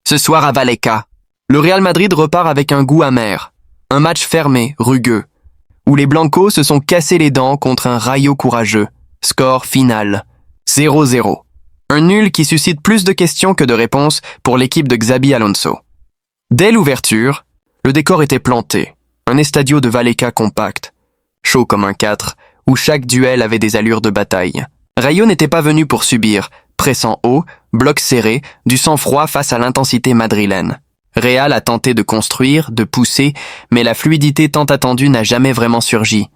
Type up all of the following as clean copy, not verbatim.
Ce soir à Vallecas, le Real Madrid repart avec un goût amer. Un match fermé, rugueux, où les Blancos se sont cassés les dents contre un Rayo courageux. Score final, 0-0. Un nul qui suscite plus de questions que de réponses pour l'équipe de Xabi Alonso. Dès l'ouverture, le décor était planté. Un estadio de Vallecas compact, chaud comme un 4, où chaque duel avait des allures de bataille. Rayo n'était pas venu pour subir, pressant haut, bloc serré, du sang-froid face à l'intensité madrilène. Real a tenté de construire, de pousser, mais la fluidité tant attendue n'a jamais vraiment surgi.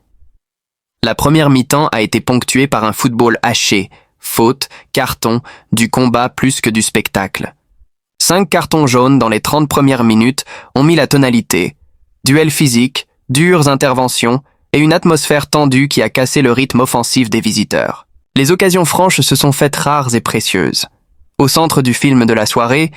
La première mi-temps a été ponctuée par un football haché, fautes, cartons, du combat plus que du spectacle. 5 cartons jaunes dans les 30 premières minutes ont mis la tonalité. Duel physique, dures interventions et une atmosphère tendue qui a cassé le rythme offensif des visiteurs. Les occasions franches se sont faites rares et précieuses. Au centre du film de la soirée,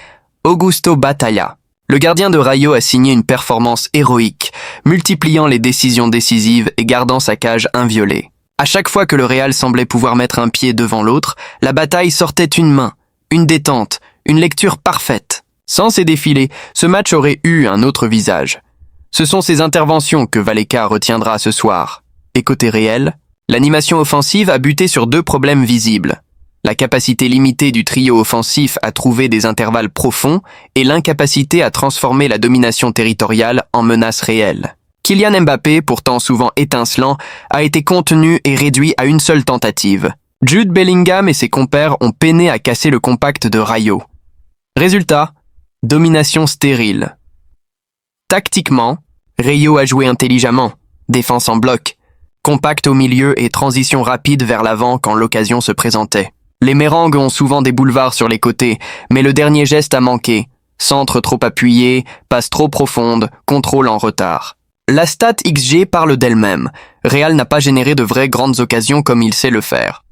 Augusto Batalla. Le gardien de Rayo a signé une performance héroïque, multipliant les décisions décisives et gardant sa cage inviolée. À chaque fois que le Real semblait pouvoir mettre un pied devant l'autre, la bataille sortait une main, une détente, une lecture parfaite. Sans ces défilés, ce match aurait eu un autre visage. Ce sont ces interventions que Vallecas retiendra ce soir. Et côté Real, l'animation offensive a buté sur 2 problèmes visibles. La capacité limitée du trio offensif à trouver des intervalles profonds et l'incapacité à transformer la domination territoriale en menace réelle. Kylian Mbappé, pourtant souvent étincelant, a été contenu et réduit à une seule tentative. Jude Bellingham et ses compères ont peiné à casser le compact de Rayo. Résultat, domination stérile. Tactiquement, Rayo a joué intelligemment, défense en bloc, compact au milieu et transition rapide vers l'avant quand l'occasion se présentait. Les Mérangues ont souvent des boulevards sur les côtés, mais le dernier geste a manqué. Centre trop appuyé, passe trop profonde, contrôle en retard. La stat XG parle d'elle-même. Real n'a pas généré de vraies grandes occasions comme il sait le faire.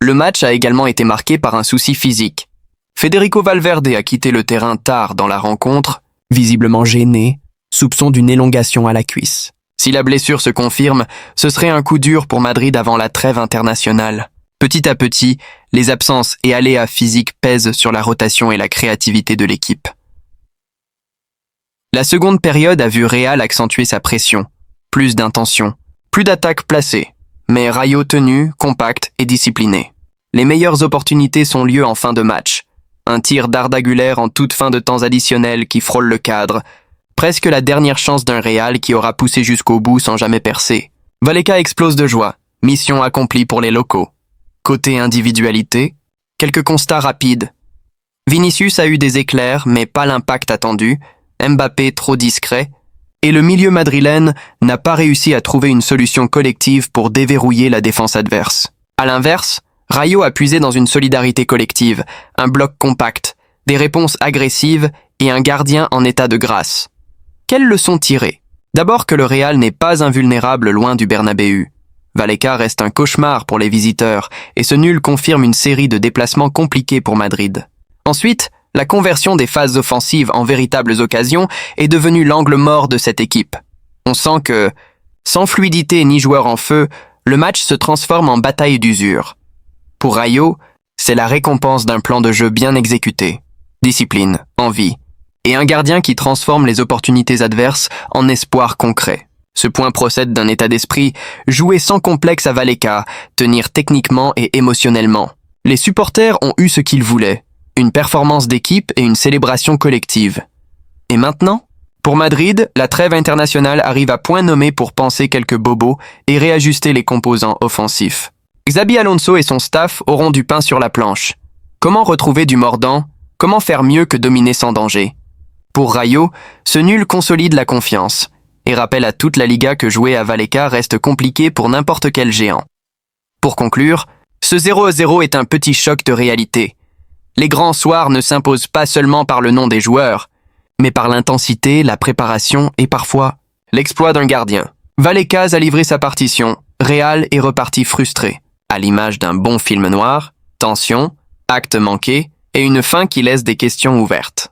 Le match a également été marqué par un souci physique. Federico Valverde a quitté le terrain tard dans la rencontre, visiblement gêné, soupçon d'une élongation à la cuisse. Si la blessure se confirme, ce serait un coup dur pour Madrid avant la trêve internationale. Petit à petit, les absences et aléas physiques pèsent sur la rotation et la créativité de l'équipe. La seconde période a vu Real accentuer sa pression. Plus d'intention, plus d'attaques placées, mais Rayo tenu, compact et discipliné. Les meilleures opportunités sont lieu en fin de match. Un tir d'Arda Güler en toute fin de temps additionnel qui frôle le cadre. Presque la dernière chance d'un Real qui aura poussé jusqu'au bout sans jamais percer. Vallecas explose de joie. Mission accomplie pour les locaux. Côté individualité, quelques constats rapides. Vinicius a eu des éclairs, mais pas l'impact attendu. Mbappé trop discret. Et le milieu madrilène n'a pas réussi à trouver une solution collective pour déverrouiller la défense adverse. À l'inverse, Rayo a puisé dans une solidarité collective, un bloc compact, des réponses agressives et un gardien en état de grâce. Quelles leçons tirer? D'abord que le Real n'est pas invulnérable loin du Bernabéu. Vallecas reste un cauchemar pour les visiteurs et ce nul confirme une série de déplacements compliqués pour Madrid. Ensuite, la conversion des phases offensives en véritables occasions est devenue l'angle mort de cette équipe. On sent que, sans fluidité ni joueur en feu, le match se transforme en bataille d'usure. Pour Rayo, c'est la récompense d'un plan de jeu bien exécuté. Discipline, envie, et un gardien qui transforme les opportunités adverses en espoir concret. Ce point procède d'un état d'esprit, jouer sans complexe à Vallecas, tenir techniquement et émotionnellement. Les supporters ont eu ce qu'ils voulaient, une performance d'équipe et une célébration collective. Et maintenant? Pour Madrid, la trêve internationale arrive à point nommé pour penser quelques bobos et réajuster les composants offensifs. Xabi Alonso et son staff auront du pain sur la planche. Comment retrouver du mordant? Comment faire mieux que dominer sans danger? Pour Rayo, ce nul consolide la confiance et rappelle à toute la Liga que jouer à Vallecas reste compliqué pour n'importe quel géant. Pour conclure, ce 0-0 est un petit choc de réalité. Les grands soirs ne s'imposent pas seulement par le nom des joueurs, mais par l'intensité, la préparation et parfois l'exploit d'un gardien. Vallecas a livré sa partition, Real est reparti frustré, à l'image d'un bon film noir, tension, acte manqué et une fin qui laisse des questions ouvertes.